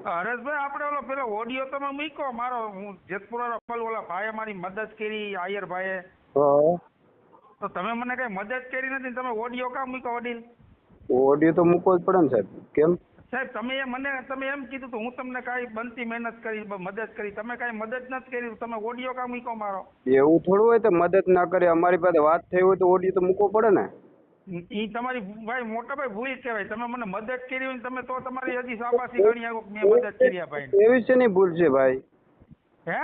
હરેશભાઈ આપણે ઓલો પેલો ઓડિયો તમે મૂક્યો મારો, હું જેતપુરા ઓલા ભાઈએ મારી મદદ કરી, આયર ભાઈએ, હા, તો તમે મને કઈ મદદ કરી નથી ને તમે ઓડિયો કામ મૂક્યો વડીલ? ઓડિયો તો મૂકવો જ પડે ને સાહેબ. કેમ સાહેબ તમે એમ કીધું તો હું તમને કાંઈ બનતી મહેનત કરી, મદદ કરી, તમે કાંઈ મદદ નથી કરી, તમે ઓડિયો કામ મૂક્યો મારો? એવું થોડું હોય તો મદદ ના કરે? અમારી પાસે વાત થઈ હોય તો ઓડિયો તો મૂકવો પડે ને. ઈ તમારી ભાઈ મોટા ભાઈ ભૂલ કહેવાય. તમે મને મદદ કરી હોય ને તમે તો તમારી હજી શાબાશી ગણી આવો કે મેં મદદ કરી આ ભાઈને. એવી શેની ભૂલ છે ભાઈ? હે?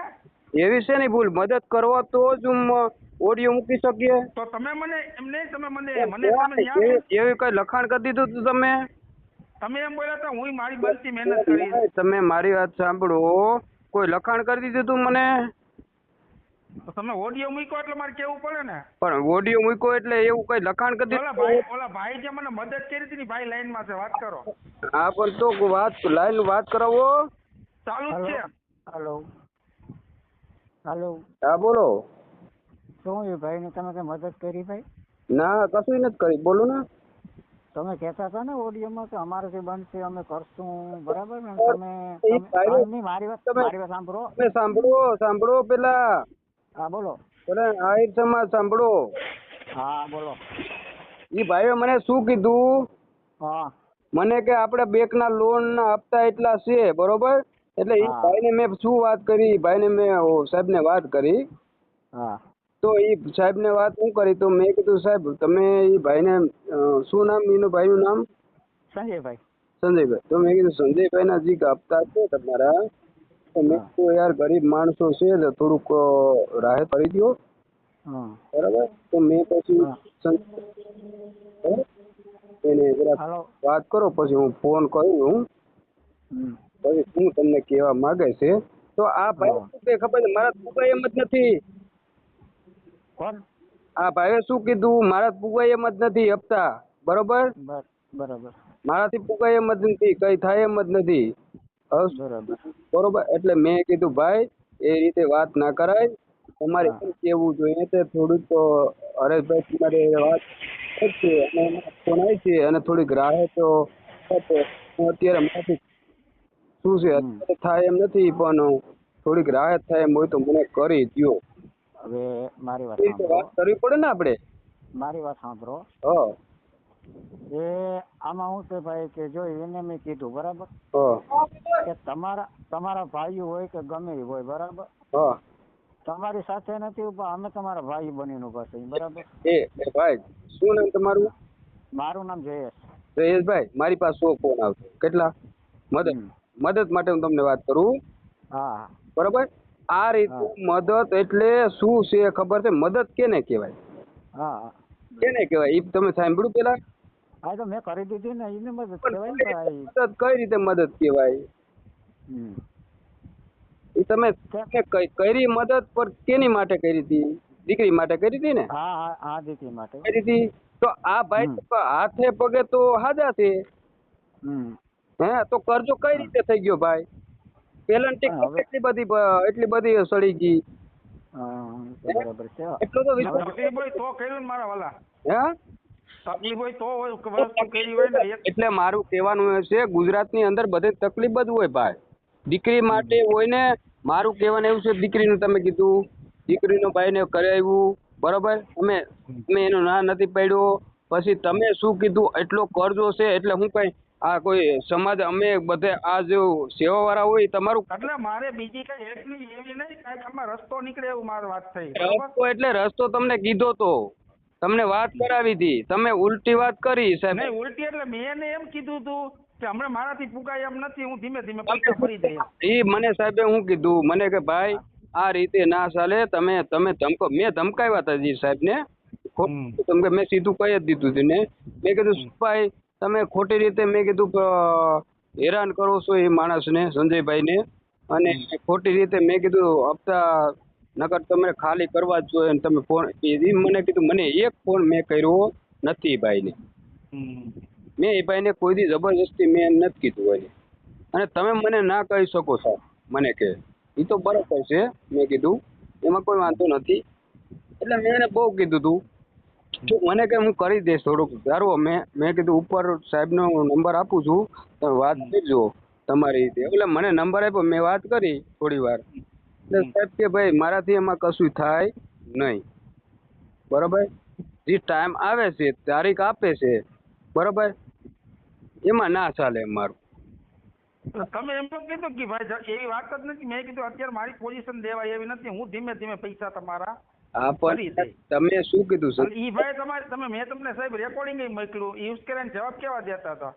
એવી શેની ભૂલ? મદદ કરવા તો જ ઓડિયો મૂકી શકીએ. તો તમે મને એમ નહીં, તમે મને તમે ન્યા એવી કઈ લખાણ કરી દીધું તું તમે? તમે એમ બોલ્યા હતા હું મારી બનતી મહેનત કરી. તમે મારી વાત સાંભળો, કોઈ લખાણ કરી દીધું તું મને? તો તમે ઓડિયો મૂક્યો એટલે મારે કેવું પડે ને. પણ ઓડિયો મૂક્યો એટલે એવું કઈ લખાણ કરી ઓલા દીધું? ભાઈ જે મને મદદ કરી હતી ને ભાઈ લાઈન માં છે, વાત કરો. હા પણ તો વાત લાઈન વાત કરાવો. ચાલુ જ છે. હેલો હેલો, હા બોલો. શું એ ભાઈને તમે કઈ મદદ કરી ભાઈ? ના કશું નથી કરી, બોલો ને. તમે કહેતા હતા ને ઓડિયોમાં કે અમારાથી બનશે અમે કરશું, બરાબર ને? મારી વાત સાંભળો. તમે સાંભળો પેલા. હા બોલો. પેલા આહિર સમાજ સાંભળો. હા બોલો. ઈ ભાઈએ મને શું કીધું? હા મને કે આપણે બેંક ના લોન ના હપ્તા એટલા છે, બરોબર? એટલે ઈ ભાઈને મેં શું વાત કરી, ભાઈને મેં સાહેબ ને વાત કરી. હા તો ઈ સાહેબ ને વાત શું કરી, તો મેં કીધું સાહેબ તમે ઈ ભાઈને શું નામ એનું ભાઈનું નામ? સંજયભાઈ. સંજયભાઈ. તો મેં કીધું સંજયભાઈ ના જે હપ્તા છે તમારા, તો મેં કીધું યાર ગરીબ માણસો છે તો થોડુંક રાહત કરી દો, બરાબર? તો મેં પછી એને વાત કરો, પછી હું ફોન કરું પછી શું તમને કહેવા માંગે છે. તો આ ભાઈ શું કે ખબર છે, મારા પુગાઈ એમ જ નથી. કોણ? આ ભાઈએ શું કીધું, મારા પુગાઈ એમ જ નથી હપ્તા, બરોબર? બરાબર. મારાથી પુગાઈ એમ જ નથી, કઈ થાય એમ જ નથી. બરોબર. એટલે મેં કીધું ભાઈ એ રીતે વાત ના કરાય, તમારે એમ કેવું જોઈએ તે થોડુંક હરેશભાઈ તમારે વાત છે અને ફોન આવી છે અને થોડીક રાહત અત્યારે મારાથી શું છે અત્યારે થાય એમ નથી, પણ થોડીક રાહત થાય એમ હોય તો મને કરી દો. હવે મારી વાત વાત કરવી પડે ને આપણે. મારી વાત સાંભળો. હા એ આમાં શું છે ભાઈ કે જો એને મેં કીધું, બરાબર, કે તમારા ભાઈ હોય કે ગમે એ હોય, બરાબર, તમારી સાથે નથી ઉભા, અમે તમારા ભાઈ બનીને ઉભા છીએ, બરાબર? એ ભાઈ શું નામ તમારું? મારું નામ જયેશ. જયેશભાઈ, મારી પાસે 100 ફોન આવશે. કેટલા? મદદ માટે હું તમને વાત કરું. હા બરોબર. આ રીતે મદદ એટલે શું છે ખબર છે? મદદ કેને કહેવાય? હા કેને કહેવાય એ તમે સાંભળ્યું પેલા? હા તો મેં કરી દીધી ને, એને મદદ કહેવાય ને ભાઈ. મદદ કઈ રીતે મદદ કહેવાય? એ તમે કરી મદદ પર કેની માટે કરી હતી? દીકરી માટે કરી હતી ને? હા દીકરી માટે કરી હતી. તો આ ભાઈ હાથે પગે તો હાજા છે. હે તો કરજો કઈ રીતે થઈ ગયો ભાઈ? પેલન્ટિંગ એટલી બધી સડી ગઈ. બરાબર છે. એટલો તો તકલીફ હોય તો કર્યું ને મારા વાલા. હે તકલીફ હોય તો વસ્તુ કરી હોય ને. એટલે મારું કહેવાનું છે ગુજરાતની અંદર બધે તકલીફ જ હોય ભાઈ. દીકરી માટે હોય ને. મારું કહેવાનું એવું છે, દીકરીનું તમે કીધું દીકરીનો ભાઈને કરાવ્યું, બરોબર? અમે એનું ના નથી પાડ્યો. પછી તમે શું કીધું, એટલો કરજો છે એટલે હું કઈ આ કોઈ સમાજ અમે બધે આ જે સેવા વાળા હોય તમારું એટલે મારે બીજી કઈ એટલી એવી નહીં, કાંઈક આમાં રસ્તો નીકળે એવું મારી વાત થઈ. રસ્તો એટલે રસ્તો તમને કીધો તો, તમને વાત કરાવી હતી, તમે ઉલટી વાત કરી સાહેબ. નહીં ઉલટી એટલે મેં એમ કીધું તું કે હમણાં મારાથી પુગાય એમ નથી, હું ધીમે ધીમે પૈસા ભરી દઈએ. એ મને સાહેબે શું કીધું, મને કે ભાઈ આ રીતે ના ચાલે, તમે ધમકો, મેં ધમકાવ્યા હતા જી સાહેબ ને. તમે મેં સીધું કહી જ દીધું હતું ને. મેં કીધું ભાઈ તમે ખોટી રીતે મેં કીધું હેરાન કરો છો એ માણસને, સંજયભાઈને, અને ખોટી રીતે મેં કીધું હપ્તા નકર તમે ખાલી કરવા જ જોઈએ. તમે ફોન મને કીધું, મને એક ફોન મેં કર્યો નથી એ ભાઈને. મેં એ ભાઈને કોઈ દી જબરજસ્તી મેં નથી કીધું હોય. અને તમે મને ના કહી શકો સાહેબ, મને કે એ તો બરાબર છે, મેં કીધું એમાં કોઈ વાંધો નથી. એટલે મેં એને બહુ કીધું તું મને કે હું કરી દઈશ થોડુંક ધારો. મેં કીધું ઉપર સાહેબનો નંબર આપું છું, તમે વાત કરજો. તમારી રીતે. એટલે મને નંબર આપ્યો, મેં વાત કરી થોડી વાર, એટલે સાહેબ કે ભાઈ મારાથી એમાં કશું થાય નહીં, બરાબર. જે ટાઈમ આવે છે, તારીખ આપે છે, બરાબર, એમાં ના ચાલે મારું. તમે એમ તો કીધું કે ભાઈ એવી વાત જ નથી. મેં કીધું અત્યારે મારી પોઝિશન દેવાય એવી નથી, હું ધીમે ધીમે પૈસા તમારા હા, પણ તમે શું કીધું સર? ઈ ભાઈ તમારે મેં તમને સાહેબ રેકોર્ડિંગ મોકલ્યું, યુઝ કરીને જવાબ કેવા દેતા હતા?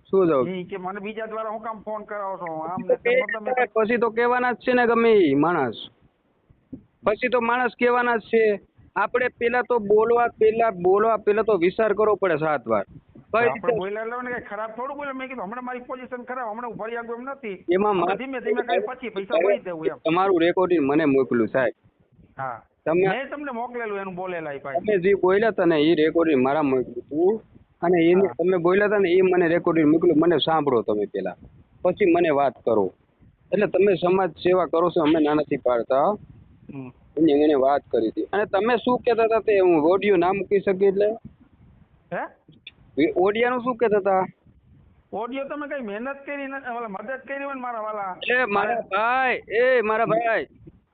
શું જવાબ? ઈ કે મને બીજા દ્વારા હું કામ ફોન કરાવો છો આમ ને તેમ. મતલબ પછી તો કહેવાના જ છે ને ગમે ઈ માણસ, પછી તો માણસ કહેવાના જ છે. આપણે પેલા તો બોલવા પેલા તો વિચાર કરવો પડે 7 વાર. આપણે બોલ્યા એટલે ને ખરાબ થોડું બોલે. મેં કીધું હમણાં મારી પોઝિશન ખરાબ, હમણાં ઉભા રહ્યા એમ નથી, એમાં ધીમે ધીમે કઈ પછી પૈસા ભરી દેવું એમ. તમારું રેકોર્ડિંગ મને મોકલ્યું સાહેબ. હા, મેં તમને મોકલેલું એનું બોલેલા એ ભાઈ. તમે જે બોલ્યા હતા ને એ રેકોર્ડિંગ મારા મોકલ્યું હતું, અને એને તમે બોલ્યા હતા ને એ મને રેકોર્ડિંગ મોકલ્યું. મને સાંભળો તમે પેલા, પછી મને વાત કરો. એટલે તમે સમાજ સેવા કરો છો, અમે ના નથી પાડતા. એને વાત કરી હતી. અને તમે શું કહેતા હતા તે હું ઓડિયો ના મૂકી શકી, એટલે ઓડિયાનું શું કહેતા હતા? ઓડિયો તમે કઈ મહેનત કરી મદદ કરી હોય ને મારા વાલા. એટલે મારા ભાઈ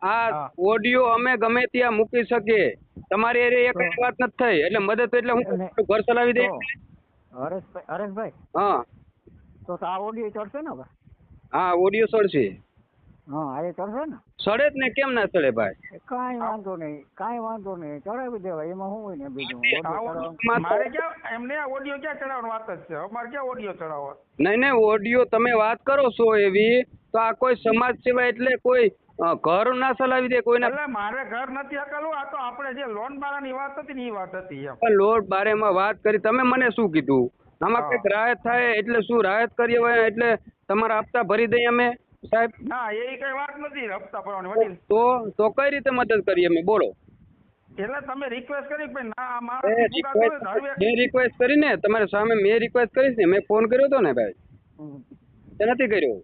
આ ઓડિયો અમે ગમે ત્યાં મૂકી શકીએ. તમારી એક વાત નથી થઈ એટલે મદદ એટલે હું ઘર ચલાવી દે. હરેશભાઈ, હા, તો આ ઓડિયો ચડશે ને હવે? હા, ઓડિયો ચડશે. હા, આ ચડશે ને? ચડે જ ને, કેમ ના ચડે ભાઈ? કાંઈ વાંધો નહીં, ચડાવી દેવાય. એમાં શું હોય ને બીજું? મારે ક્યાં એમને આ ઓડિયો ક્યાં ચડાવવાની વાત જ છે? અમારે ક્યાં ઓડિયો ચડાવવા? નહીં, ઓડિયો તમે વાત કરો છો એવી, તો આ કોઈ સમાજ સેવા એટલે કોઈ ઘર ના ચલાવી દે કોઈના? એટલે મારે ઘર નથી હકાલું. આ તો આપણે જે લોન બારાની વાત હતી ને એ વાત હતી એમ. લોન બારેમાં વાત કરી તમે, મને શું કીધું? આમાં કઈક રાહત થાય એટલે શું રાહત કરીએ હોય એટલે તમારા હપ્તા ભરી દઈએ અમે સાહેબ? ના, એ કઈ વાત નથી હપ્તા ભરવાની વડીલ. તો કઈ રીતે મદદ કરીએ અમે, બોલો? એટલે તમે રિક્વેસ્ટ કરી ભાઈ ના મેં રિક્વેસ્ટ કરી ને તમારી સામે, મેં રિક્વેસ્ટ કરી ને, મેં ફોન કર્યો હતો ને ભાઈ, તે નથી કર્યો?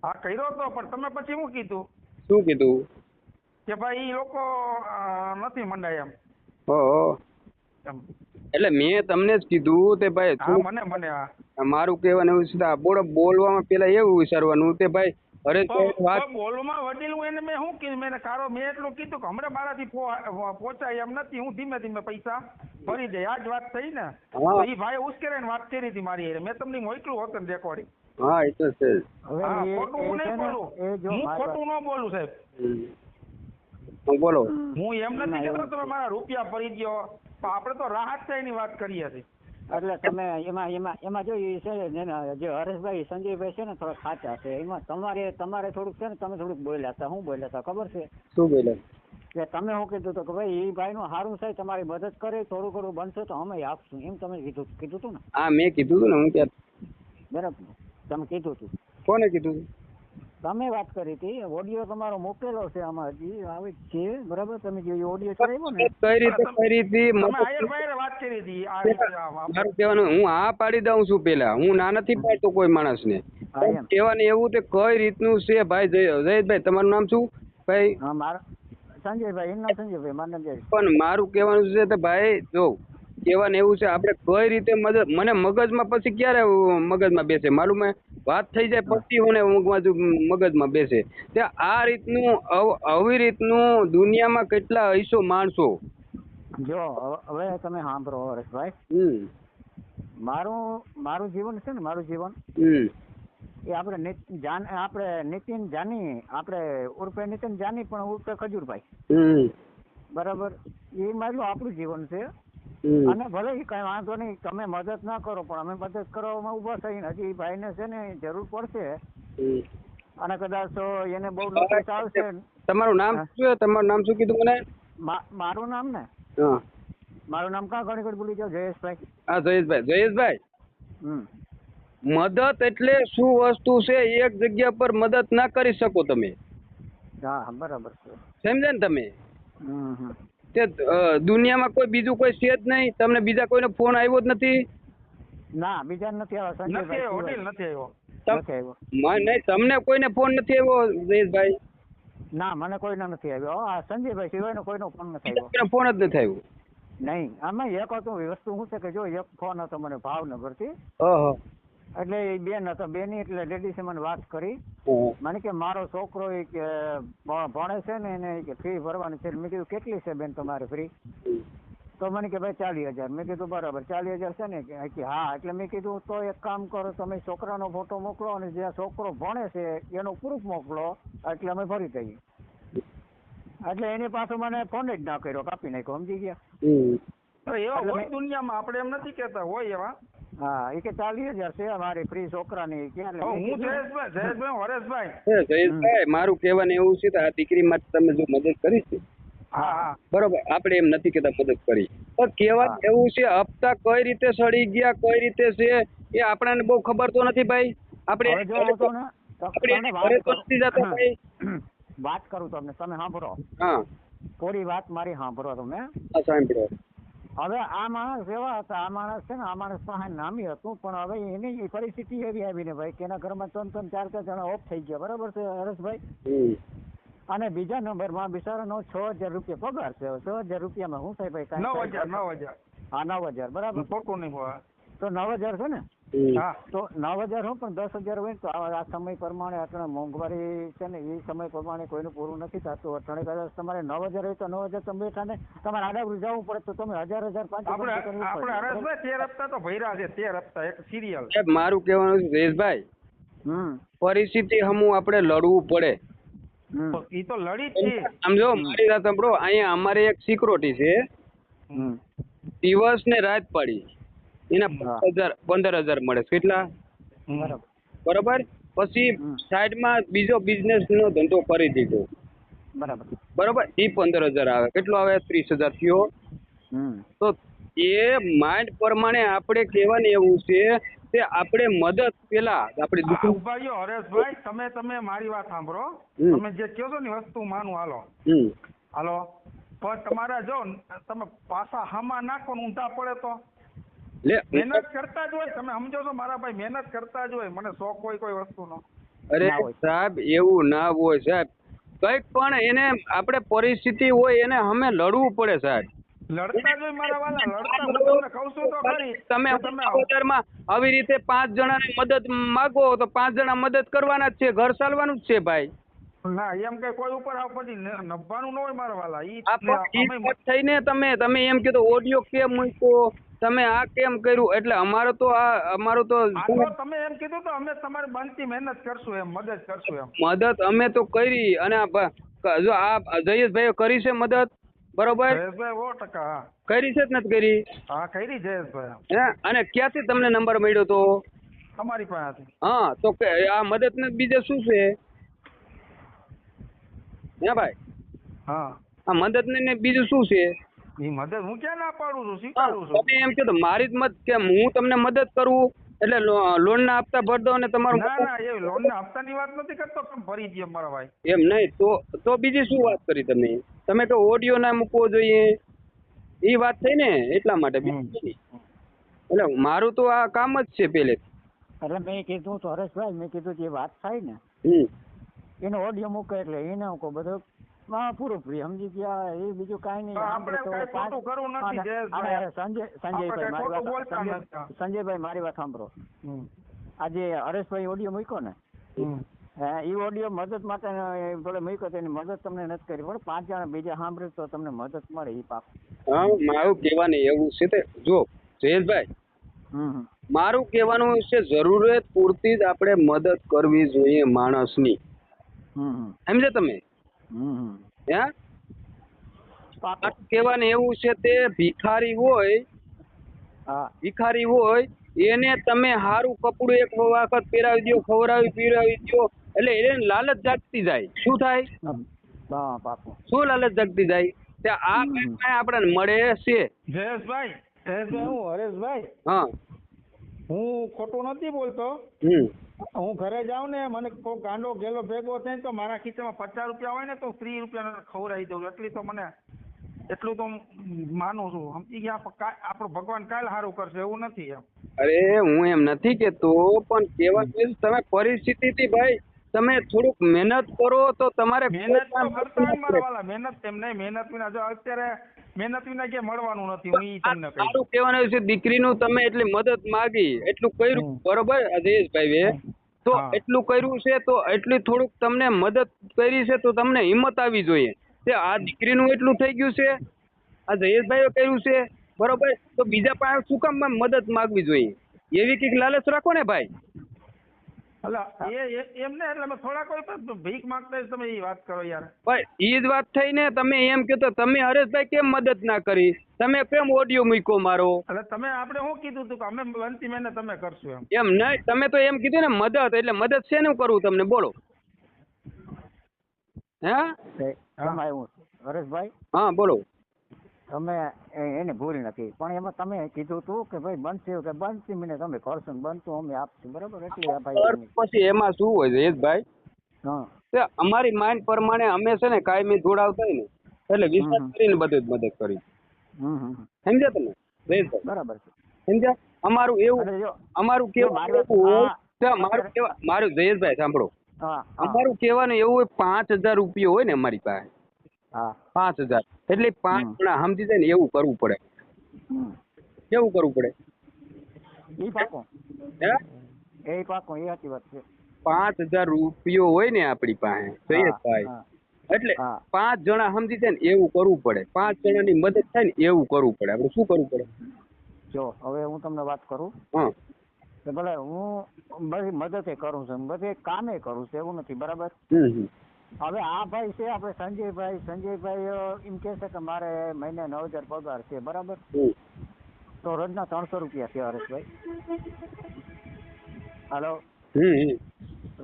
હા, કર્યો હતો, પણ તમે પછી શું કીધું? શું કીધું? કે ભાઈ એ લોકો નથી મંડાય એમ. ઓહો, એટલે મેં તમને જ કીધું તે ભાઈ મારું કહેવાનું એવું છે, બોલવામાં પેલા એવું વિચારવાનું તે ભાઈ બોલવામાં વડીલ હું એને મેં શું કીધું? મેં એટલું કીધું કે હમણાં મારાથી પહોંચાય એમ નથી, હું ધીમે ધીમે પૈસા ભરી દે. આ જ વાત થઈ ને? એ ભાઈ ઉશ્કેરાઈને વાત કરી હતી મારી. મેં તમને મોકલું હોતું રેકોર્ડિંગ. હા, એ તો છે. ખોટું હું નહીં બોલું, હું ખોટું ન બોલું સાહેબ. બોલો. હું એમ નથી કહેતો તમે મારા રૂપિયા ભરી દો, આપણે તો રાહત થાય એની વાત કરીએ છીએ. એટલે તમે એમાં જો એ છે જે હરેશભાઈ સંજયભાઈ છે ને થોડા સાચા છે. એમાં તમારે થોડુંક છે ને, તમે થોડુંક બોલ્યા હતા. શું બોલ્યા હતા ખબર છે? શું બોલ્યા? કે તમે શું કીધું હતું કે ભાઈ એ ભાઈ નું સારું છે, તમારી મદદ કરે, થોડું ઘણું બનશે તો અમે આપશું, એમ તમે કીધું હતું ને? હા, મેં કીધું હતું ને. હું ક્યાં? બરાબર, તમે કીધું હતું. કોને કીધું? તમે વાત કરી હતી. ઓડિયો તમારો મોકલેલો છે, આમાં હજી આવે જ છે. બરાબર, તમે જે ઓડિયો ચડાવ્યો ને કઈ રીતે કરી હતી વાત કરી હતી. મારું કહેવાનું હું હા પાડી દઉં છું. પેલા હું ના નથી પાડતો કોઈ માણસને. કહેવાનું એવું તે કઈ રીતનું છે ભાઈ? જયેશભાઈ, તમારું નામ શું ભાઈ? હા, મારું સંજયભાઈ. એમ નામ સંજયભાઈ, મારું નામ જયેશ. પણ મારું કહેવાનું છે કે ભાઈ જો કહેવાનું એવું છે, આપણે કઈ રીતે મદદ, મને મગજમાં પછી ક્યારે મગજમાં બેસે માલુમ? વાત થઈ જાય પછી હું મગજમાં બેસે. આ રીતનું આવી રીતનું દુનિયામાં કેટલા હૈસો માણસો. જો હવે તમે સાંભળો હરેશભાઈ, મારું જીવન છે ને, મારું જીવન એ આપણે નીતિન જાની, આપણે ઉર્ફે નીતિન જાની પણ ઉર્ફે ખજૂરભાઈ, બરાબર, એ મારું આપણું જીવન છે. અને ભલે કઈ વાંધો નહીં, તમે મદદ ના કરો પણ અમે મદદ કરવામાં ઉભા થઈને હજી ભાઈને છે ને જરૂર પડશે, અને કદાચ એને બહુ નોકરી ચાલશે. તમારું નામ શું? તમારું નામ શું કીધું મને? મારું નામ ને, મારું નામ કાં ઘણી ઘડી ભૂલી જાવ? જયેશભાઈ. હા, જયેશભાઈ. મદદ એટલે શું વસ્તુ છે? એક જગ્યા પર મદદ ના કરી શકો તમે. હા, બરાબર છે. સમજે ને તમે? તે દુનિયામાં કોઈ બીજું કોઈ છે જ નહીં. તમને બીજા કોઈનો ફોન આવ્યો જ નથી? ના, બીજા નથી આવ્યો. નથી આવ્યો. નહીં, તમને કોઈને ફોન નથી આવ્યો જયેશભાઈ? ના, મને કોઈનો નથી આવ્યો. આ સંજયભાઈ સિવાયનો કોઈનો ફોન નથી આવ્યો. ફોન જ નથી આવ્યો? નહીં. આમાં એક હતું, વસ્તુ શું છે કે જો એક ફોન હતો મને ભાવનગરથી. એટલે એ બેન હતા, બેની એટલે લેડીસે મને વાત કરી, મને કે મારો છોકરો એ કે ભણે છે ને એને કે ફી ભરવાની છે. મેં કીધું કેટલી છે બેન તમારે ફ્રી? તો મને કે ભાઈ 40,000. મેં કીધું બરાબર 40,000 છે ને કે હા. એટલે મેં કીધું તો એક કામ કરો, તમે છોકરાનો ફોટો મોકલો અને જે છોકરો ભણે છે એનો પ્રૂફ મોકલો એટલે અમે ભરી દઈએ. એટલે એની પાસે મને ફોન જ ના કર્યો, કાપી નાખ્યો, સમજી ગયા? એવા હોય દુનિયામાં, આપણે એમ નથી કેતા, હોય એવા. હા, એ કે 40,000 છે અમારી ફ્રી છોકરાની. હું જયેશભાઈ જયેશભાઈ મારું કહેવાનું એવું છે કે આ દીકરી માટે તમે જો મદદ કરી છે, હા બરોબર, આપણે એમ નથી કેતા મદદ કરી, પણ કહેવાનું એવું છે હપ્તા કઈ રીતે સડી ગયા, કઈ રીતે છે એ આપણને બહુ ખબર તો નથી ભાઈ. આપણે વાત કરું તમને, તમે સાંભળો. હા, પૂરી વાત મારી સાંભળો તમે. સાંભળો. હવે આ માણસ એવા હતા, આ માણસ છે ને, આ માણસ પાસે નામી હતું, પણ હવે એની પરિસ્થિતિ એવી આવીને ભાઈ કે એના ઘરમાં 3-3, 4-4 જણા ઓફ થઈ ગયા, બરાબર છે હરેશભાઈ? અને બીજા નંબરમાં બિચારાનો 6,000 રૂપિયા પગાર છે. 6,000 રૂપિયામાં શું થાય ભાઈ? 9,000. હા, 9,000 બરાબર. ખોટું નહીં હોય તો 9,000 છે ને? હા, તો 9,000 હું પણ 10,000 હોય તો આ સમય પ્રમાણે આટલા મોંઘવારી છે ને, એ સમય પ્રમાણે કોઈનું પૂરું નથી થતું. અઠવાડિયે કદાચ તમારે 9,000 હોય તો 9,000 તમે બેઠા ને તમારે આડાવડું જવું પડે તો તમે 1,000, 5,000 આપણે હરેશભાઈ 13 હપ્તા તો ભર્યા છે, 13 હપ્તા એક સિરિયલ. મારું કહેવાનું છે જયેશભાઈ, પરિસ્થિતિ હમું આપણે લડવું પડે. એ તો લડી જ છે. સમજો, મારી વાત સાંભળો. અહીંયા અમારે એક સિક્યોરિટી છે, દિવસ ને રાત પાડી એના 15,000 મળે. કેટલા? બરાબર. પછી સાઈડમાં બીજો બિઝનેસ નો ધંધો કરી દીધો, બરાબર, એ 15,000 આવે. કેટલો આવે? 30,000 થયો. તો એ માઇન્ડ પ્રમાણે આપણે કહેવાનું એવું છે કે આપણે મદદ પેલા આપણે હરેશભાઈ, તમે મારી વાત સાંભળો. તમે જે કહો છો ને વસ્તુ માનું, હાલો પણ તમારા જો તમે પાછા હામાં નાખો ને ઊંધા પડે તો મહેનત કરતા જ હોય. તમે સમજો છો મારા ભાઈ, મહેનત કરતા જ હોય. મને શોખ હોય કોઈ વસ્તુનો. અરે સાહેબ, એવું ના હોય સાહેબ. કઈક પણ એને આપણે પરિસ્થિતિ હોય એને અમે લડવું પડે સાહેબ. લડતા જ હોય મારા વાલા, લડતા. હું તમને કહું છું તો ખરી. તમે આવી રીતે 5 જણાની મદદ માગો તો 5 જણા મદદ કરવાના જ છે, ઘર ચાલવાનું જ છે ભાઈ. ના, એમ કે કોઈ ઉપર પછી નભવાનું ન હોય મારા વાલા. ઈ થઈને તમે એમ કીધું ઓડિયો કેમ મૂક્યો, તમે આ કેમ કર્યું, એટલે અમારું તો તમે એમ કીધું તો અમે તમારી બનતી મહેનત કરશું, એમ મદદ કરશું. એમ મદદ અમે તો કરી. અને જો આ જયેશભાઈ કરી છે મદદ, બરોબર? જયેશભાઈ 100% કરી છે જ નથી કરી? હા, કરી જયેશભાઈ. અને ક્યાંથી તમને નંબર મળ્યો તો? તમારી પાસેથી. હા, તો આ મદદ ને બીજે શું છે? હે ભાઈ? હા, આ મદદ ને બીજું શું છે? એ મદદ હું ક્યાં ના પાડું છું, સ્વીકારું છું. તમે એમ કહો મારી જ મત કે હું તમને મદદ કરું એટલે લોન ના હપ્તા ભર દો અને તમારું. ના, એ લોન ના હપ્તાની વાત નથી કરતો, તમે ભરી દે મારા ભાઈ. એમ નહીં તો બીજી શું વાત કરી તમે તો ઓડિયો ના મૂકવો જોઈએ એ વાત થઈ ને, એટલા માટે. એટલે મારું તો આ કામ જ છે પહેલે. એટલે મેં કીધું તો હરેશભાઈ, મેં કીધું જે વાત થાય ને એનો ઓડિયો મૂકે એટલે એને હું કહું બધું પૂરું ફ્રી, સમજી ગયા? એ બીજું કાંઈ નહીં. સંજયભાઈ મારી વાત સાંભળો. આજે હરેશભાઈ ઓડિયો મૂક્યો ને, એ ઓડિયો મદદ માટે ભલે મૂક્યો તો એની મદદ તમને નથી કરી, પણ 5 જણા બીજા સાંભળે તો તમને મદદ મળે એ પાક. હા, મારું કહેવાનું એવું છે તે જો જયેશભાઈ, મારું કહેવાનું છે જરૂરત પૂરતી જ આપણે મદદ કરવી જોઈએ માણસની. સમજે તમે? કહેવાનું એવું છે તે ભિખારી હોય એને તમે સારું કપડું એક વખત પહેરાવી દો, ખવડાવી પીવડાવી દો એટલે એને લાલચ જાગતી જાય. શું થાય? શું લાલચ જાગતી જાય? આ આપણને મળે છે. જયેશભાઈ, હું હરેશભાઈ, હા, હું ખોટું નથી બોલતો. હું ઘરે જાઉં ને, મને કોઈ ગાંડો ગેલો ભેગો થાય તો મારા ખીચામાં 50 રૂપિયા હોય ને તો 30 રૂપિયા ખવડાવી દઉં. એટલું તો માનું છું, સમજી ગયા? આપણો ભગવાન કાલ સારું કરશે એવું નથી એમ. અરે હું એમ નથી કેતો, પણ કહેવાનું તમે પરિસ્થિતિ થી ભાઈ તમે થોડુંક મહેનત કરો તો તમારે મહેનત તો કરતા હોય મારા વાલા, મહેનત એમ નહીં, મહેનત વિના જો અત્યારે મહેનત વિના ક્યાંય મળવાનું નથી. હું ઈ તમને કહી સારું કહેવાનું છે દીકરીનું તમે એટલી મદદ માગી, એટલું કર્યું બરોબર જયેશભાઈ તો એટલું કર્યું છે તો એટલી થોડુંક તમને મદદ કરી છે તો તમને હિંમત આવી જોઈએ. તે આ દીકરીનું એટલું થઈ ગયું છે, આ જયેશભાઈએ કર્યું છે બરોબર, તો બીજા પાસે શું કામ મદદ માગવી જોઈએ? એવી કંઈક લાલચ રાખો ને ભાઈ. એમને એટલે મેં થોડા કોઈ ભીખ માંગતા તમે એ વાત કરો યાર. ભાઈ એ જ વાત થઈ ને, તમે એમ કહો તો તમે હરેશભાઈ કેમ મદદ ના કરી, તમે કેમ ઓડિયો મૂક્યો મારો? એટલે તમે આપણે શું કીધું હતું કે અમે બનતી મહેનત તમે કરશું એમ નહીં, તમે તો એમ કીધું ને મદદ, એટલે મદદ શેનું કરવું તમને બોલો? હરેશભાઈ હા બોલો. તમે એને ભૂલ નથી, પણ એમાં તમે કીધું હતું કે ભાઈ બનશે કે બનતી મને તમે કરશો ને બનતું અમે આપશું બરાબર, એટલે ભાઈ પછી એમાં શું હોય છે જયેશભાઈ, અમારી માઇન્ડ પ્રમાણે અમે છે ને કાયમી જોડાવતા હોય ને એટલે વિશ્વાસ કરીને બધું જ મદદ કરી. સમજ્યા તમે જયેશભાઈ? બરાબર છે, સમજ્યા? અમારું એવું, અમારું કેવું મારું જયેશભાઈ સાંભળો, અમારું કહેવાનું એવું હોય 5,000 રૂપિયા હોય ને અમારી પાસે, 5,000 એટલે 5 જણા સમજી જાય ને એવું કરવું પડે. કેવું કરવું પડે? એ પાકો એ પાકો એ સાચી વાત છે. 5,000 રૂપિયો હોય ને આપણી પાસે જયેશભાઈ, એટલે 5 જણા સમજી જાય ને એવું કરવું પડે. 5 જણાની મદદ થાય ને એવું કરવું પડે. આપણે શું કરવું પડે? જો હવે હું તમને વાત કરું કે ભલે હું બધી મદદ કરું છું, બધે કામે કરું છું, એવું નથી બરાબર. હવે આ ભાઈ છે આપણે સંજયભાઈ એમ કે છે કે મારે મહિને 9,000 પગાર છે બરાબર, તો રોજના 300 રૂપિયા છે હરેશભાઈ. હાલો,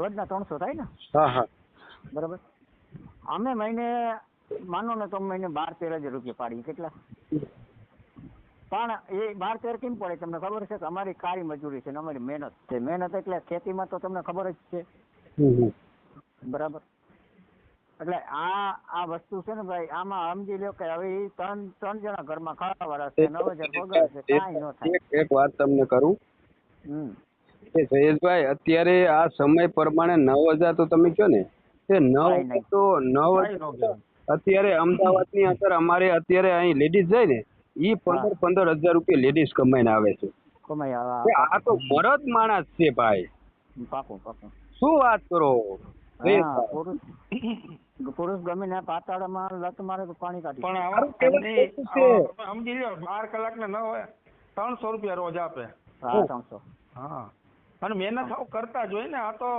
રોજના 300 થાય ને? હા બરાબર. અમે મહિને માનો ને તો મહિને 12-13,000 રૂપિયા પાડીએ. કેટલા? પણ એ 12-13 કેમ પડે તમને ખબર છે કે અમારી કાળી મજૂરી છે ને અમારી મહેનત છે. મહેનત એટલે ખેતીમાં તો તમને ખબર જ છે બરાબર. એટલે આ વસ્તુ છે ને ભાઈ, આમાં સમજી લો કે હવે એ ત્રણ જણા ઘરમાં ખાવા વાળા છે, 9,000 પગાર છે, કાંઈ ન થાય. એક વાત તમને કરું કે જયેશભાઈ, અત્યારે આ સમય પ્રમાણે 9,000 તો તમે કહો ને, તે 9 તો 9 અત્યારે અમદાવાદની અંદર અમારે અત્યારે અહીં લેડીઝ જાય ને ઈ 15,000 રૂપિયા લેડીઝ કમાઈને આવે છે. આ તો મરદ માણસ છે ભાઈ. શું વાત કરો? પુરુષ ગમે પાતાળમાં લત મારે તો પાણી કાઢી. પણ સમજી લો 12 કલાકને 300 રૂપિયા રોજ આપે. 300. હા, અને મહેનત કરતા જ હોય ને. આ તો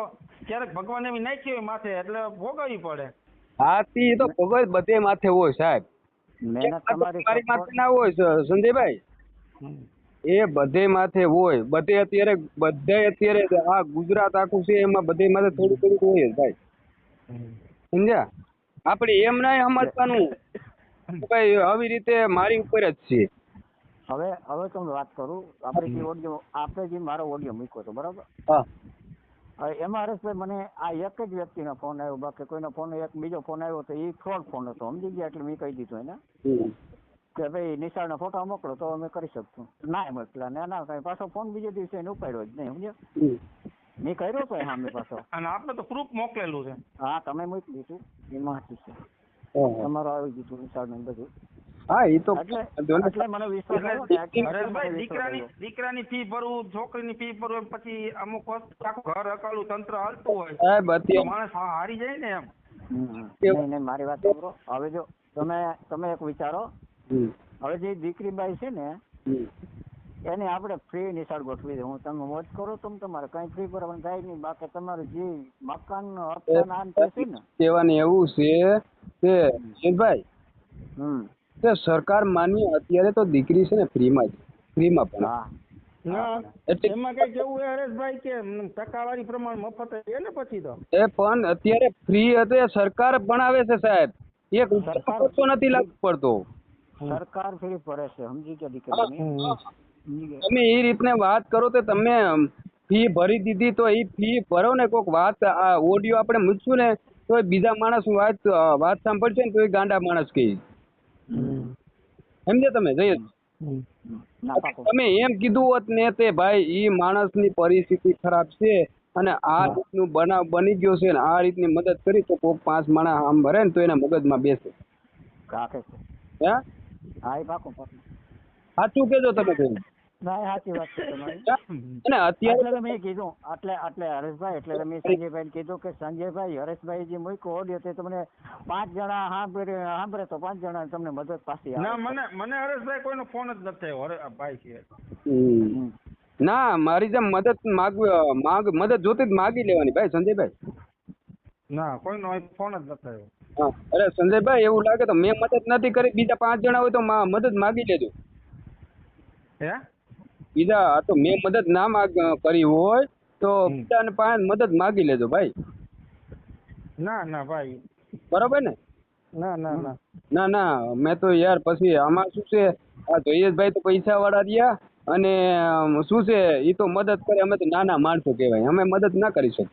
ક્યારેક ભગવાન એવી નાખી હોય માથે એટલે ભોગવવી પડે. હાથી તો ભગવાન બધે માથે હોય સાહેબ, મહેનત તમારી માથે ના હોય સંજયભાઈ, એ બધે માથે હોય. બધે અત્યારે આ ગુજરાત આખું છે એમાં બધે માથે થોડું થોડું હોય જ ભાઈ, સમજ્યા? આપણે એમ નહીં સમજવાનું ભાઈ આવી રીતે મારી ઉપર જ છે. હવે તમને વાત કરું, આપણે જે મારો ઓડિયો મૂક્યો હતો બરાબર, એમાં હરેશભાઈ મને આ એક જ વ્યક્તિનો ફોન આવ્યો, બાકી કોઈનો ફોન એક બીજો ફોન આવ્યો તો એ ફ્રોડ ફોન હતો, સમજી ગયા? એટલે મેં કહી દીધું એને કે ભાઈ નિશાળના ફોટા મોકલો તો અમે કરી શકશું. ના મોકલા ના કઈ, પાછો ફોન બીજે દિવસે એને ઉપાડ્યો જ નહીં, સમજ્યા? મેં કર્યો તો સામે પાછો, અને આપણે તો પ્રૂફ મોકલેલું છે. હા, તમે મોકલી દીધું, એમાં છે તમારો આવી દીધું નિશાળનું બધું. હા, એ તો એટલે મને વિશ્વાસ આવ્યો. દીકરાની ફી ભરવું, છોકરીની ફી ભરવું, પછી અમુક આખું ઘર અકાળું તંત્ર હાલતું હોય, માણસ હારી જાય ને એમ. નહીં, મારી વાત સાંભળો. હવે જો તમે એક વિચારો, હવે જે દીકરીબાઈ છે ને એને આપણે ફ્રી નિશાળ ગોઠવી દે. હું તમે મોજ કરો તો તમારે કઈ ફ્રી ભરવાનું થાય નહીં, બાકી તમારું જે મકાન હપ્તા છે ને કહેવાનું એવું છે કે ભાઈ સરકાર માની અત્યારે તો દીકરી છે ને ફ્રીમાં પણ એમાં કઈ કેવું હરેશભાઈ કે ટકાવારી પ્રમાણ મફત છે ને પછી તો એ પણ અત્યારે ફ્રી હતી, સરકાર ભણાવે છે સાહેબ, એક ખર્ચો નથી લાગુ પડતો. સરકાર ફ્રી ભરે છે, સમજી ગયા દીકરી? તમે એ રીતને વાત કરો તો તમે ફી ભરી દીધી તો એ ફી ભરો ને, કોઈક વાત આ ઓડિયો આપણે મૂકશું ને તો બીજા માણસ વાત સાંભળશે ને તો એ ગાંડા માણસ કહે, સમજે? તમે જઈએ તમે એમ કીધું હોત ને તે ભાઈ ઈ માણસની પરિસ્થિતિ ખરાબ છે અને આ રીતનું બનાવ બની ગયો છે ને આ રીતની મદદ કરી તો કોક 5 માણસ આમ ભરે ને તો એના મગજમાં બેસે. રાખે છે. હે હા એ પાકું. સાચું કેજો તમે કોઈ ના એ સાચી વાત છે તમારી. અને અત્યારે એટલે મેં કીધું એટલે હરેશભાઈ એટલે મેં સંજયભાઈ કીધું કે સંજયભાઈ હરેશભાઈ જે મૂક્યો ઓડિયો તે તમને 5 જણા સાંભળે તો 5 જણા તમને મદદ પાછી આવે. ના મને હરેશભાઈ કોઈનો ફોન જ નથી થયો. ભાઈ છે ના મારી જેમ મદદ જોતી જ માગી લેવાની ભાઈ સંજયભાઈ. ના કોઈનો ફોન જ નથી થયો. હા અરે સંજયભાઈ એવું લાગે તો મેં મદદ નથી કરી બીજા 5 જણા હોય તો મદદ માગી લેજો. હે બીજા આ તો મેં મદદ ના કરી હોય તો બીજાને 5 મદદ માગી લેજો ભાઈ. ના ભાઈ બરાબર ને? ના મેં તો યાર પછી આમાં શું છે આ જયેશભાઈ તો પૈસા વાળા રહ્યા અને શું છે એ તો મદદ કરે અમે તો નાના માણસો કહેવાય અમે મદદ ના કરી શકીએ.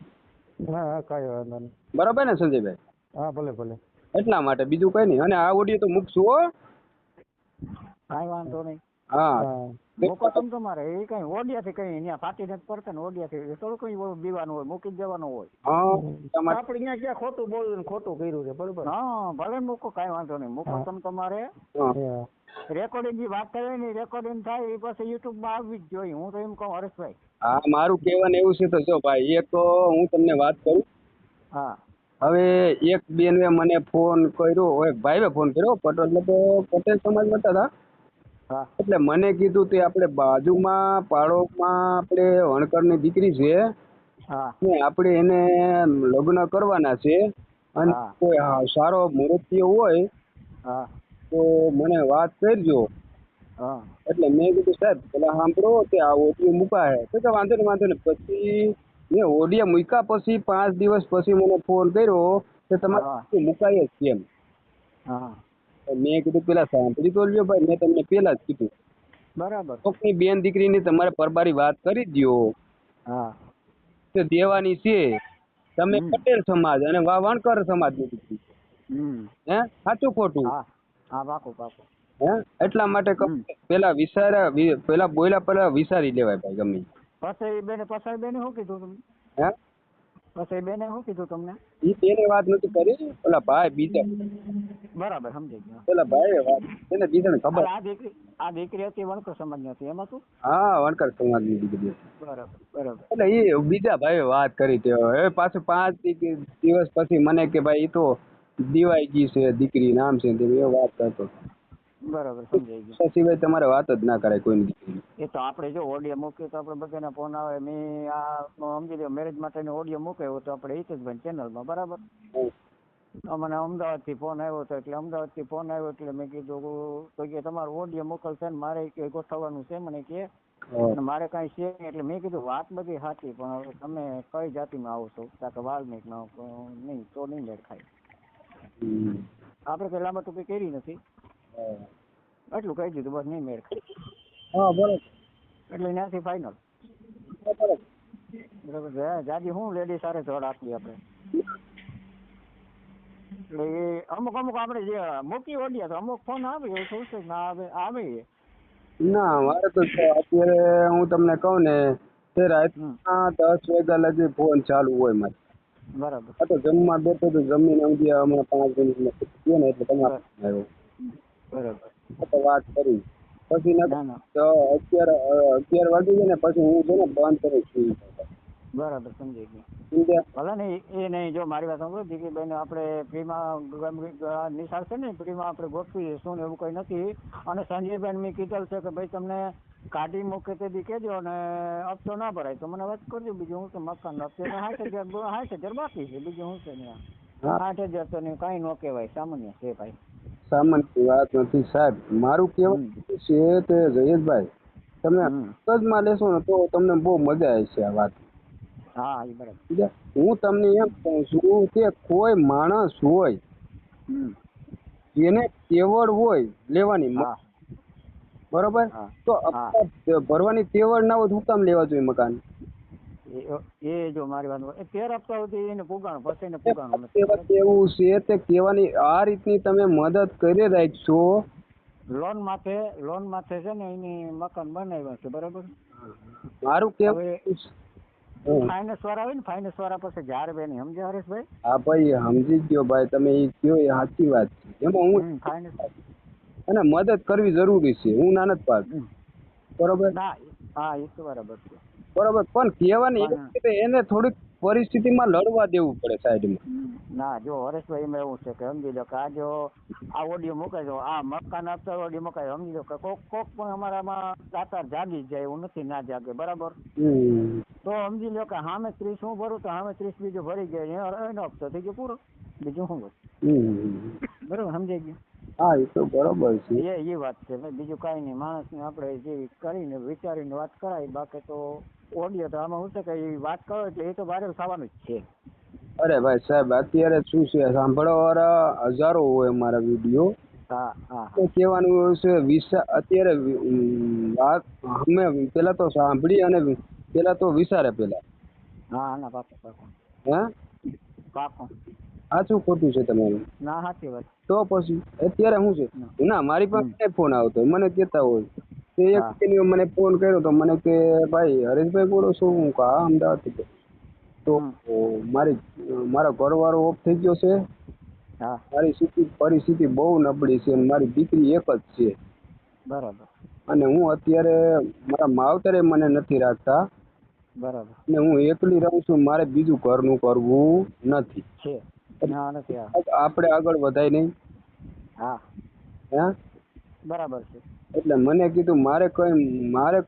ના કઈ વાંધો નહીં. બરાબર ને સંજયભાઈ? હા ભલે એટલા માટે બીજું કઈ નહીં. અને આ ઓડિયો તો મૂકશું હો. કાંઈ વાંધો નહીં. હા મૂકો તમે તમારે એ કઈ ઓડિયાથી કઈ અહીંયા ફાટી નથી પડતા ને ઓડિયાથી થોડું કઈ દીવાનું હોય મૂકી દેવાનું હોય. આપણે અહીંયા ક્યાં ખોટું બોલ્યું ખોટું કર્યું છે બરોબર. હા ભલે મૂકો કાંઈ વાંધો નહીં. મૂકો તમે તમારે રેકોર્ડિંગ ની વાત કરે ને રેકોર્ડિંગ થાય એ પછી યુટ્યુબ માં આવવી જ જોઈએ. હું તો એમ કહું હરેશભાઈ. હા મારું કહેવાનું એવું છે તો જો ભાઈ એક તો હું તમને વાત કરું. હા હવે એક બેને મને ફોન કર્યો એક ભાઈએ ફોન કર્યો પટેલ સમાજમાં હતા. એટલે મને કીધું તે આપણે બાજુમાં પાડોશમાં આપણે વણકરની દીકરી છે ને આપણે એને લગ્ન કરવાના છે અને કોઈ સારો મુહૂર્તીય હોય તો મને વાત કરજો. એટલે મેં કીધું સાહેબ પેલા સાંભળો કે આ ઓડિયો મૂકાય તો કે વાંધો નહીં. પછી મેં ઓડિયો મૂક્યા પછી 5 દિવસ પછી મને ફોન કર્યો કે તમારે મુકાય જ કેમ. મેં કીધું પેલા સાંભળી તો લ્યો ભાઈ મેં તમને પેલા જ કીધું. બરાબર. કોકની બેન દીકરીની તમારે પરબારી વાત કરી દો તે દેવાની છે. તમે પટેલ સમાજ અને વણકર સમાજની દીકરી હે સાચું ખોટું? હા પાકું. હે એટલા માટે પેલા બોલ્યા પેલા વિચારી લેવાય ભાઈ ગમે. પછી બેને શું કીધું તમને? હે પછી બેને શું કીધું તમને? ઈ બેને વાત નથી કરી પેલા ભાઈ બીજા. બરાબર સમજી ગયો. પેલા ભાઈ વાત એને બીજાને ખબર. આ દીકરી હતી વણકર સમાજની હતી એમાં તું? હા વણકર સમાજની દીકરી. બરાબર. એટલે એ બીજા ભાઈ વાત કરી તે હવે પાછું 5 દિવસ પછી મને કે ભાઈ એ તો દિવાઈ ગઈ છે દીકરી નામ છે એ વાત કરતો. બરાબર સમજાઈ ગયું. સિવાય તમારે વાત જ ના કરાય કોઈની દીકરી. એ તો આપણે જો ઓડિયો મૂકીએ તો આપણે બધાના ફોન આવે. મેં આ સમજી લો મેરેજ માટેનો ઓડિયો મૂક્યો તો આપણે હિતેશભાઈ ચેનલમાં બરાબર. મને અમદાવાદથી ફોન આવ્યો હતો એટલે મેં કીધું તો કે તમારો ઓડિયો મોકલશે ને મારે કે ગોઠવવાનું છે મને કે મારે કાંઈ છે નહીં. એટલે મેં કીધું વાત બધી સાચી પણ હવે તમે કઈ જાતિમાં આવો છો કારણ કે વાલ્મીકમાં નહીં તો નહીં મેળ ખાય. આપણે કઈ લાંબા ટૂંકી કરી નથી એટલું કહી દીધું બસ નહીં મેળ ખાય. બરાબર. એટલે ત્યાંથી ફાઇનલ. બરાબર. જાજી હું લેડીઝ સારે જોડ આપી આપણે. એટલે એ અમુક આપણે જે મૂકી ઓડિયા તો અમુક ફોન આવે એવું શું છે ના આવે ના મારે તો અત્યારે હું તમને કહું ને તે રાતના 10 વાગ્યા લગી ફોન ચાલુ હોય મારે. બરાબર. આ તો જમવા બેઠો તો જમીને ઊંઘી હમણાં 5 મિનિટમાં થયો ને એટલે તમારે આવ્યો. બરાબર. તો વાત કરી પછી તો 11 વાગી ગયા ને પછી હું છે ને બંધ કરી સુઈ ગયો. બરાબર સમજી ગયો. ભલે ને એ નહીં જો મારી વાત સાંભળો દીકરીબેન આપણે ફ્રીમાં નિશાળ છે ને ફ્રીમાં આપણે ગોઠવી શું ને એવું કંઈ નથી. અને સંજયબેન મેં કીધેલ છે કે ભાઈ તમને કાઢી મૂકે તેથી કહેજો અને હપ્તો ના ભરાય તો મને વાત કરજો. બીજું હું તો મકાન હપ્તો 60,000 બાકી છે બીજું હું છે ને 60,000 તો કાંઈ ન કહેવાય સામાન્ય છે ભાઈ. સામાન્ય વાત નથી સાહેબ. મારું કહેવું છે તે જયેશભાઈ તમે મગજમાં લેશો ને તો તમને બહુ મજા આવશે આ વાત. હા એ બરાબર. હું તમને એમ કહું છું કે કોઈ માણસ હોય એને તેવડ હોય લેવાની બરોબર તો ભરવાની તેવડ ના હોય શું કામ લેવા જોઈએ મકાન? એ જો મારી વાત 13 હપ્તા સુધી એને પુગાણું પછી એને પુગાણું એવું છે તે કહેવાની આ રીતની તમે મદદ કરી રાખશો. લોન માથે છે ને એની મકાન બનાવ્યા છે બરાબર. મારું કેવું ફાઇનાન્સ વાળા હોય ને ફાઇનાન્સ વાળા પાસે ઝાડ બે નહીં સમજ્યા હરેશભાઈ? હા ભાઈ સમજી ગયો ભાઈ, તમે એ કયો એ સાચી વાત છે. એમાં હું ફાઇનાન્સ અને મદદ કરવી જરૂરી છે, હું ના નથી પાડતો, બરોબર. ના હા એ તો બરાબર છે. બરોબર, પણ કહેવાની એ છે કે એને થોડીક પરિસ્થિતિમાં લડવા દેવું પડે સાઈડમાં. ના જો હરેશભાઈ એમાં એવું છે કે સમજી લો કે આ જો આ ઓડિયો મુકાય તો આ મકાન આપતા ઓડિયો મુકાય, સમજી લો કે કોક પણ અમારામાં દાતાર જાગી જાય એવું નથી, ના જાગે બરાબર. તો સમજી લો કે સામે 30 હું ભરું તો સામે 30 બીજું ભરી જાય એનો હપ્તો થઈ ગયો પૂરો, બીજું શું હોય? બરોબર સમજાઈ ગયું? હા એ તો બરોબર છે. એ વાત છે ભાઈ, બીજું કાંઈ નહીં. માણસને આપણે જે કરીને વિચારીને વાત કરાય, બાકી તો ઓડિયો તો આમાં શું છે કે એ વાત કરો એટલે એ તો વાયરલ થવાનું જ છે. અરે ભાઈ સાહેબ, અત્યારે શું છે, સાંભળવા વાળા હજારો હોય અમારા વિડીયો. હા હા તો કહેવાનું એવું છે અત્યારે વાત અમે પેલા તો સાંભળી અને પેલા તો વિચારે પેલા. હા ના પાકું હે પાકું સાચું ખોટું છે તમારું? ના સાચી વાત. તો પછી અત્યારે શું છે, ના મારી પાસે ફોન આવતો મને કહેતા હોય તો એક મને ફોન કર્યો તો મને કે ભાઈ હરેશભાઈ બોલો છો? હું હા અમદાવાદથી. તો મારા ઘરવાળો ઓફ થઈ ગયો છે, મારી પરિસ્થિતિ બહુ નબળી છે, મારી દીકરી એક જ છે, બરાબર. અને હું અત્યારે મારા માવતરે મને નથી રાખતા, બરાબર. અને હું એકલી રહું છું, મારે બીજું ઘરનું કરવું નથી. આપણે આગળ વધાય નહીં. હા હે બરાબર છે. એટલે મને કીધું મારે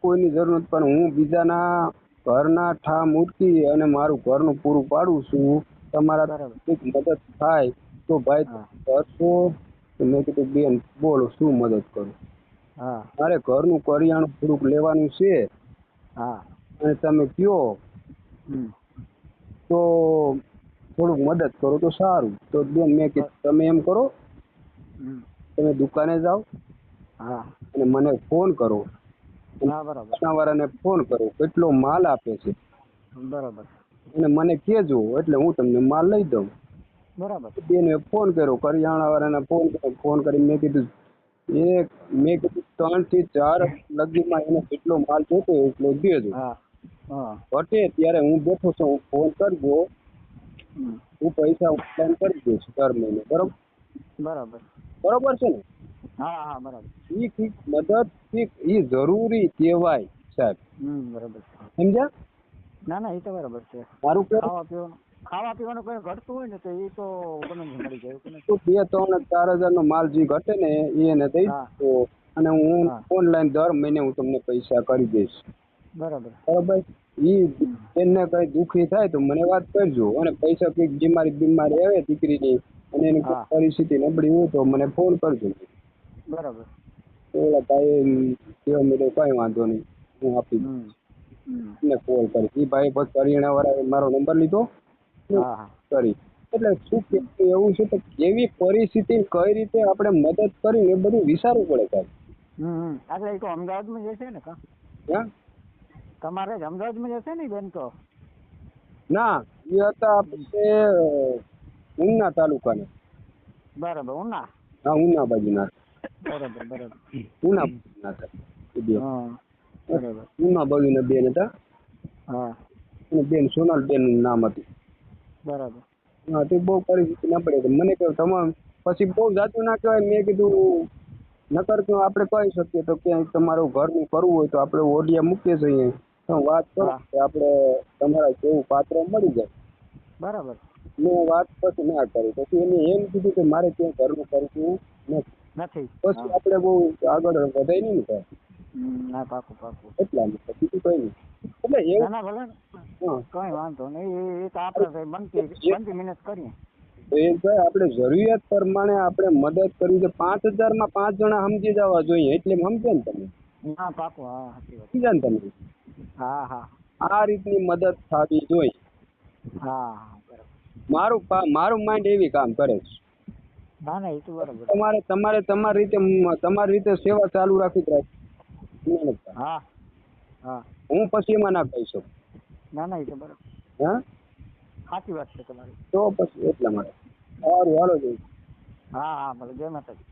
કોઈની જરૂર નથી, પણ હું બીજાના ઘરના ઠા મૂકી અને મારું ઘરનું પૂરું પાડું છું. તમારા કંઈક મદદ થાય તો ભાઈ કરશો? મેં કીધું બેન બોલો શું મદદ કરું? મારે ઘરનું કરિયાણું થોડુંક લેવાનું છે, અને તમે કયો તો થોડુંક મદદ કરો તો સારું. તો બેન મેં કીધું તમે એમ કરો, તમે દુકાને જાઓ અને મને ફોન કરો, વાળાને ફોન કરો કેટલો માલ આપે છે, બરાબર, અને મને કહેજો એટલે હું તમને માલ લઈ દઉં. બરાબર. બેને ફોન કર્યો, કરિયાણા વાળાને ફોન કરી મેં કીધું 3 થી 4 લગીમાં એને કેટલો માલ જોતો એટલો દેજો. ઘટે ત્યારે હું બેઠો છું, હું ફોન કરજો, હું પૈસા ઓનલાઈન કરી દઈશ દર મહિને. બરોબર? બરાબર. બરોબર છે ને? હા હા બરાબર. ઈ મદદ ઈ જરૂરી કહેવાય સાહેબ. બરાબર. સમજ્યા? ના ના એ તો બરાબર છે. મારું ખાવા પીવાનું કઈ ઘટતું હોય ને તો એ તો ગમે મળી જાય. 2-3-4 હજારનો માલ જે ઘટે ને એને દઈ દો, અને હું ઓનલાઈન દર મહિને હું તમને પૈસા કરી દઈશ. બરાબર. બરાબર. એને કઈ દુઃખી થાય તો મને વાત કરજો, અને પૈસા કઈક બીમારી આવે દીકરીની અને એની પરિસ્થિતિ નબળી હોય તો મને ફોન કરજો. બરાબર. ઓલા ભાઈ કહેવા માંડ્યો કઈ વાંધો નહીં, હું આપી દઈશ. કોલ કરી. એ ભાઈ પછી કરિયાણા વાળાએ મારો નંબર લીધો કરી. એટલે શું એવું છે કે કેવી પરિસ્થિતિ કઈ રીતે આપણે મદદ કરી એ બધું વિચારવું પડે સાહેબ. એટલે એ તો અમદાવાદમાં જશે ને કા? તમારે જ અમદાવાદમાં જશે ને બેન? તો ના, એ હતા આપણે ઉના તાલુકાના. બરાબર. ઉના? હા, ઉના બાજુના. બરાબર બરાબર. ઉના બાજુના હતા. બરાબર. ઉના બાજુના બેન હતા. અને બેન સોનલબેન નું નામ હતું. બરાબર. હા, તે બહુ પરિસ્થિતિ ના પડે. મને કહ્યું તમામ પછી બહુ જાતું ના કહેવાય. મેં કીધું નકર આપણે કહી શકીએ તો ક્યાંય તમારું ઘરનું કરવું હોય તો આપણે ઓડિયા મૂકીએ છીએ, તો વાત કરો કે આપણે તમારા જેવું પાત્ર મળી જાય. બરાબર. મેં વાત પછી ના કરી. પછી એને એમ કીધું કે મારે ક્યાંય ઘરનું કરવું નથી. પછી આપણે બહુ આગળ વધાય નહીં ને. ના પાકું પાકું. એટલા માટે બીજું કઈ નહીં. એટલે એવું કઈ વાંધો નહીં. એ તો આપણે બનતી મહેનત કરીએ. ભાઈ આપણે જરૂરિયાત પ્રમાણે આપણે મદદ કરી છે. 5000માં 5 જણા સમજી જવા જોઈએ, એટલે સમજે ને તમે? હા પાકું. હા સમજ્યા ને તમે? હા હા. આ રીતની મદદ થવી જોઈએ. હા બરાબર. મારું માઇન્ડ એવી કામ કરે છે. ના ના એ તો બરાબર. તમારી રીતે સેવા ચાલુ રાખી જ રાખી. હા હા. હું પછી એમાં ના કહી શકું. ના ના એ તો બરાબર. હા સાચી વાત છે તમારી. તો પછી એટલા માટે સારું હાલો જોઈએ. હા હા ભલે. જય માતાજી.